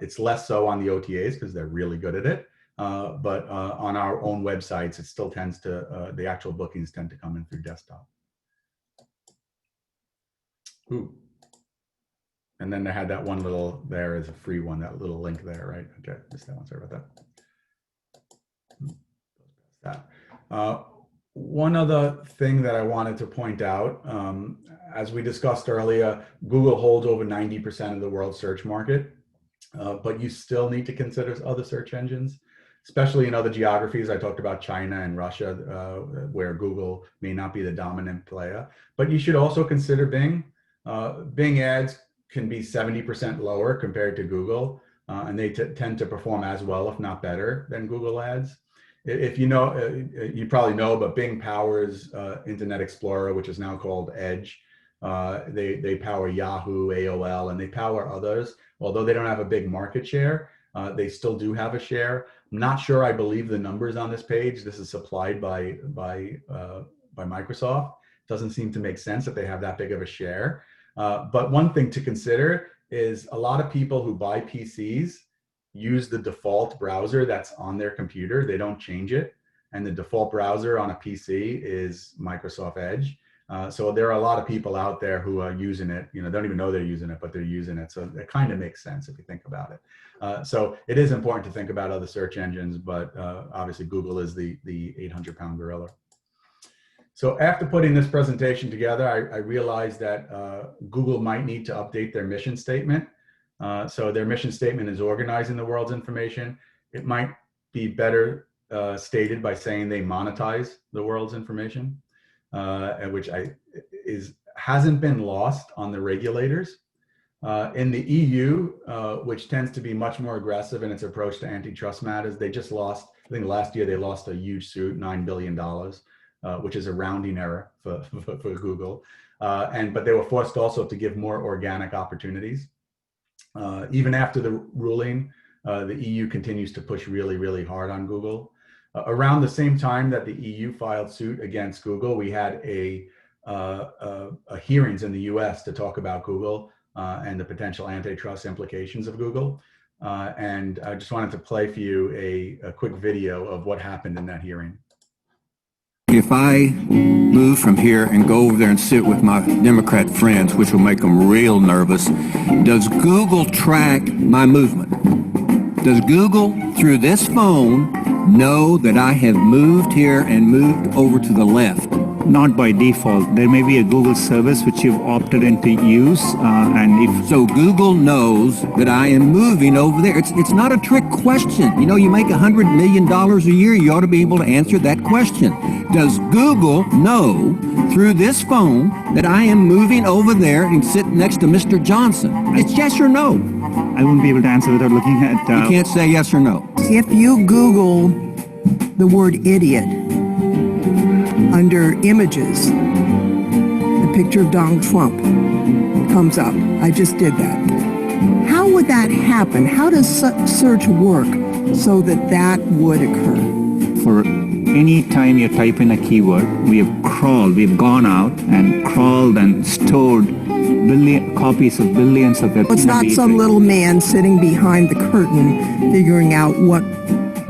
It's less so on the OTAs because they're really good at it. But on our own websites, it still tends to, the actual bookings tend to come in through desktop. Ooh. And then they had that one little, there is a free one, that little link there, right? Okay, missed that one, sorry about that. One other thing that I wanted to point out, as we discussed earlier, Google holds over 90% of the world search market, but you still need to consider other search engines, especially in other geographies. I talked about China and Russia, where Google may not be the dominant player, but you should also consider Bing. Bing ads can be 70% lower compared to Google. and they tend to perform as well, if not better, than Google Ads. If you know, you probably know, but Bing powers Internet Explorer, which is now called Edge. They power Yahoo, AOL, and they power others. Although they don't have a big market share, they still do have a share. I'm not sure I believe the numbers on this page. This is supplied by Microsoft. Doesn't seem to make sense that they have that big of a share. But one thing to consider is a lot of people who buy PCs use the default browser that's on their computer. They don't change it. And the default browser on a PC is Microsoft Edge. So there are a lot of people out there who are using it, don't even know they're using it, but they're using it. So it kind of makes sense if you think about it. So it is important to think about other search engines, but obviously Google is the 800-pound gorilla. So after putting this presentation together, I realized that Google might need to update their mission statement. So their mission statement is organizing the world's information. It might be better stated by saying they monetize the world's information, which hasn't been lost on the regulators. In the EU, which tends to be much more aggressive in its approach to antitrust matters, they just lost, I think last year they lost a huge suit, $9 billion, which is a rounding error for Google. But they were forced also to give more organic opportunities. Even after the ruling, the EU continues to push really, really hard on Google. Around the same time that the EU filed suit against Google, we had a hearings in the US to talk about Google and the potential antitrust implications of Google. And I just wanted to play for you a quick video of what happened in that hearing. If I move from here and go over there and sit with my Democrat friends, which will make them real nervous, does Google track my movement? Does Google, through this phone, know that I have moved here and moved over to the left? Not by default. There may be a Google service which you've opted in to use, and if So Google knows that I am moving over there. It's not a trick question. You make $100 million a year, you ought to be able to answer that question. Does Google know through this phone that I am moving over there and sitting next to Mr. Johnson? It's yes or no. I won't be able to answer without looking at... You can't say yes or no. If you Google the word idiot under images, the picture of Donald Trump comes up. I just did that. How would that happen? How does search work so that that would occur? For any time you type in a keyword, we've gone out and crawled and stored copies of billions of It's not some little man sitting behind the curtain figuring out what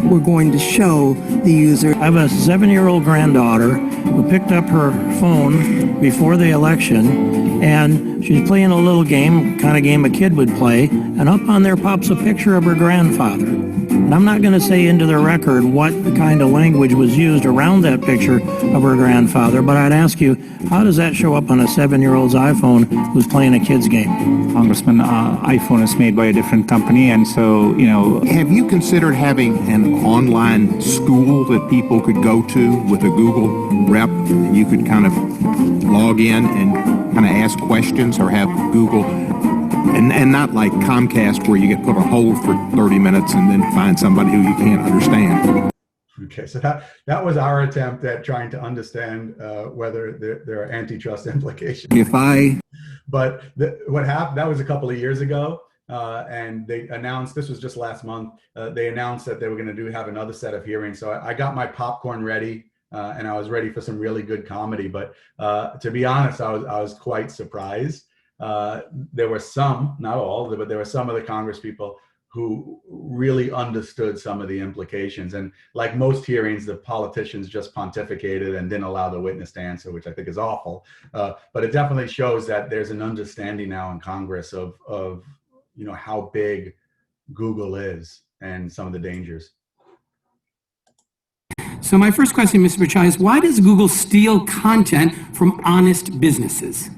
we're going to show the user. I have a 7-year-old granddaughter who picked up her phone before the election, and she's playing a little game, kind of game a kid would play, and up on there pops a picture of her grandfather. And I'm not going to say into the record what kind of language was used around that picture of her grandfather, but I'd ask you, how does that show up on a 7-year-old's iPhone who's playing a kid's game? Congressman, iPhone is made by a different company, and so, Have you considered having an online school that people could go to with a Google rep? You could kind of log in and kind of ask questions or have Google... And not like Comcast where you get put on hold for 30 minutes and then find somebody who you can't understand. Okay, so that was our attempt at trying to understand whether there are antitrust implications. But what happened, that was a couple of years ago, and they announced, this was just last month, they announced that they were going to have another set of hearings. So I got my popcorn ready, and I was ready for some really good comedy. But to be honest, I was quite surprised. There were some, not all, but there were some of the Congress people who really understood some of the implications. And like most hearings, the politicians just pontificated and didn't allow the witness to answer, which I think is awful. But it definitely shows that there's an understanding now in Congress of how big Google is and some of the dangers. So my first question, Mr. Pichai, is why does Google steal content from honest businesses?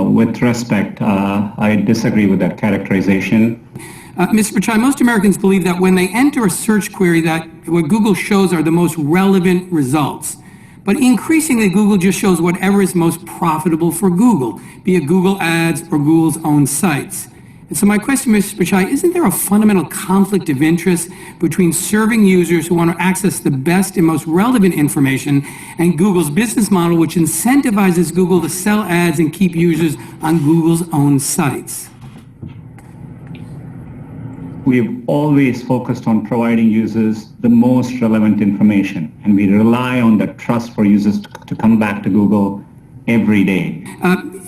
With respect, I disagree with that characterization. Mr. Pichai, most Americans believe that when they enter a search query that what Google shows are the most relevant results. But increasingly, Google just shows whatever is most profitable for Google, be it Google Ads or Google's own sites. And so my question, Mr. Pichai, isn't there a fundamental conflict of interest between serving users who want to access the best and most relevant information and Google's business model, which incentivizes Google to sell ads and keep users on Google's own sites? We've always focused on providing users the most relevant information, and we rely on the trust for users to come back to Google every day.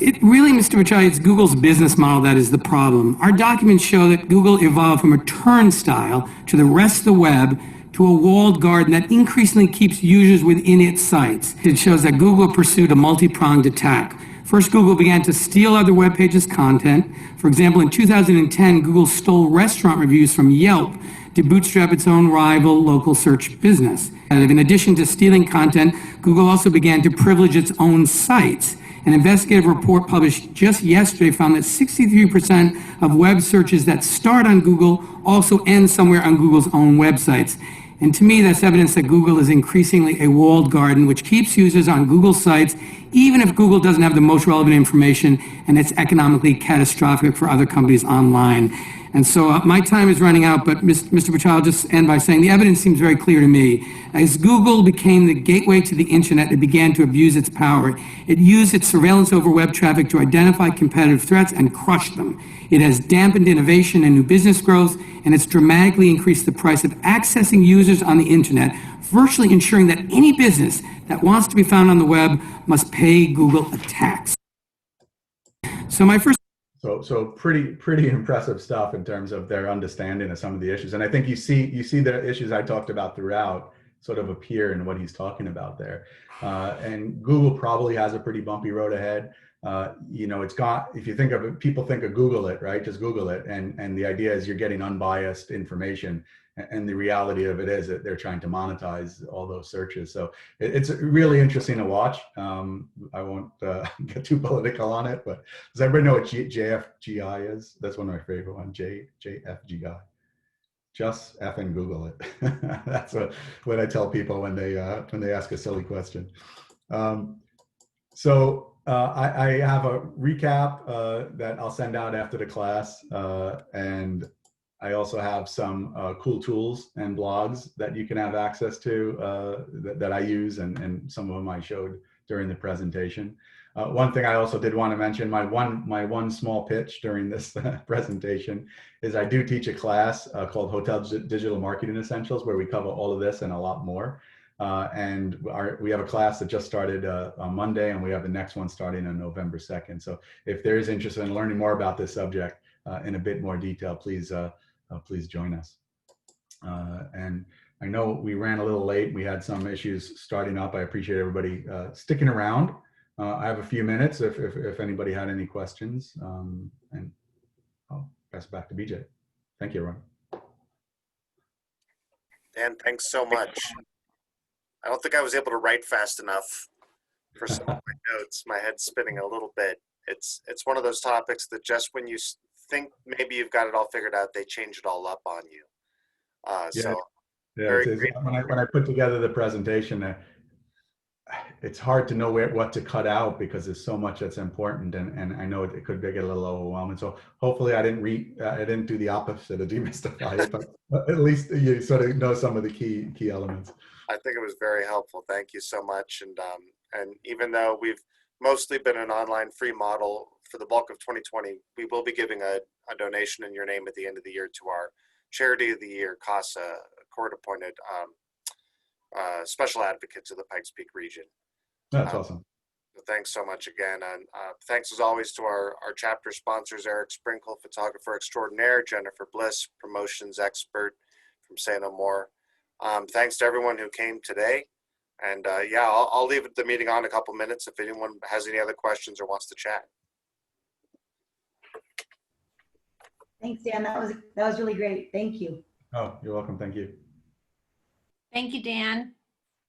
It really, Mr. Pichai, it's Google's business model that is the problem. Our documents show that Google evolved from a turnstile to the rest of the web to a walled garden that increasingly keeps users within its sites. It shows that Google pursued a multi-pronged attack. First, Google began to steal other web pages' content. For example, in 2010, Google stole restaurant reviews from Yelp to bootstrap its own rival local search business. And in addition to stealing content, Google also began to privilege its own sites. An investigative report published just yesterday found that 63% of web searches that start on Google also end somewhere on Google's own websites. And to me, that's evidence that Google is increasingly a walled garden, which keeps users on Google sites, even if Google doesn't have the most relevant information, and it's economically catastrophic for other companies online. And so my time is running out, but Mr. Pichai, I'll just end by saying the evidence seems very clear to me. As Google became the gateway to the internet, it began to abuse its power. It used its surveillance over web traffic to identify competitive threats and crush them. It has dampened innovation and new business growth, and it's dramatically increased the price of accessing users on the internet, virtually ensuring that any business that wants to be found on the web must pay Google a tax. So my first So pretty impressive stuff in terms of their understanding of some of the issues. And I think you see the issues I talked about throughout sort of appear in what he's talking about there. And Google probably has a pretty bumpy road ahead. It's got, if you think of it, people think of Google it, right? Just Google it. And the idea is you're getting unbiased information. And the reality of it is that they're trying to monetize all those searches. So it's really interesting to watch. I won't get too political on it, but does everybody know what JFGI is? That's one of my favorite ones, JFGI. Just effing Google it. That's what I tell people when they ask a silly question. So I have a recap that I'll send out after the class, and I also have some cool tools and blogs that you can have access to that I use, and some of them I showed during the presentation. One thing I also did want to mention, my one small pitch during this presentation is I do teach a class called Hotel Digital Marketing Essentials, where we cover all of this and a lot more. And we have a class that just started on Monday, and we have the next one starting on November 2nd. So if there is interest in learning more about this subject in a bit more detail, please join us. And I know we ran a little late. We had some issues starting up. I appreciate everybody sticking around. I have a few minutes if anybody had any questions, and I'll pass it back to BJ. Thank you, everyone. Dan, thanks so much. I don't think I was able to write fast enough for some of my notes. My head's spinning a little bit. It's one of those topics that just when you think maybe you've got it all figured out, they change it all up on you. When I put together the presentation, it's hard to know what to cut out because there's so much that's important, and I know it could get a little overwhelming. So hopefully I didn't do the opposite of demystify it, but at least you sort of know some of the key elements. I think it was very helpful. Thank you so much. And even though we've mostly been an online free model for the bulk of 2020, we will be giving a donation in your name at the end of the year to our Charity of the Year, CASA, court-appointed special advocate to the Pikes Peak region. That's awesome. Thanks so much again. And thanks as always to our chapter sponsors, Eric Sprinkle, photographer extraordinaire, Jennifer Bliss, promotions expert from Say No More. Thanks to everyone who came today. And I'll leave the meeting on a couple minutes if anyone has any other questions or wants to chat. Thanks, Dan. That was really great. Thank you. Oh, you're welcome. Thank you. Thank you, Dan.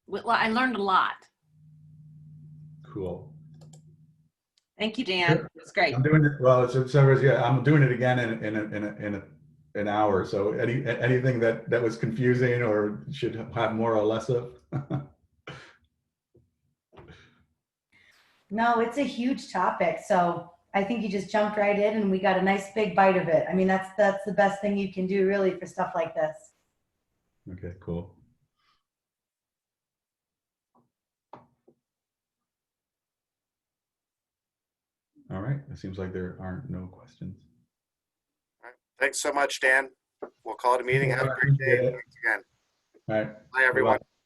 Well, I learned a lot. Cool. Thank you, Dan. It's great. I'm doing it. Well, I'm doing it again in an hour. So anything that was confusing or should have more or less of. No, it's a huge topic. So I think you just jumped right in and we got a nice big bite of it. I mean, that's the best thing you can do really for stuff like this. Okay, cool. All right, it seems like there aren't no questions. Thanks so much, Dan. We'll call it a meeting. Have a great day. Thanks again. All right. Bye, everyone. Bye-bye.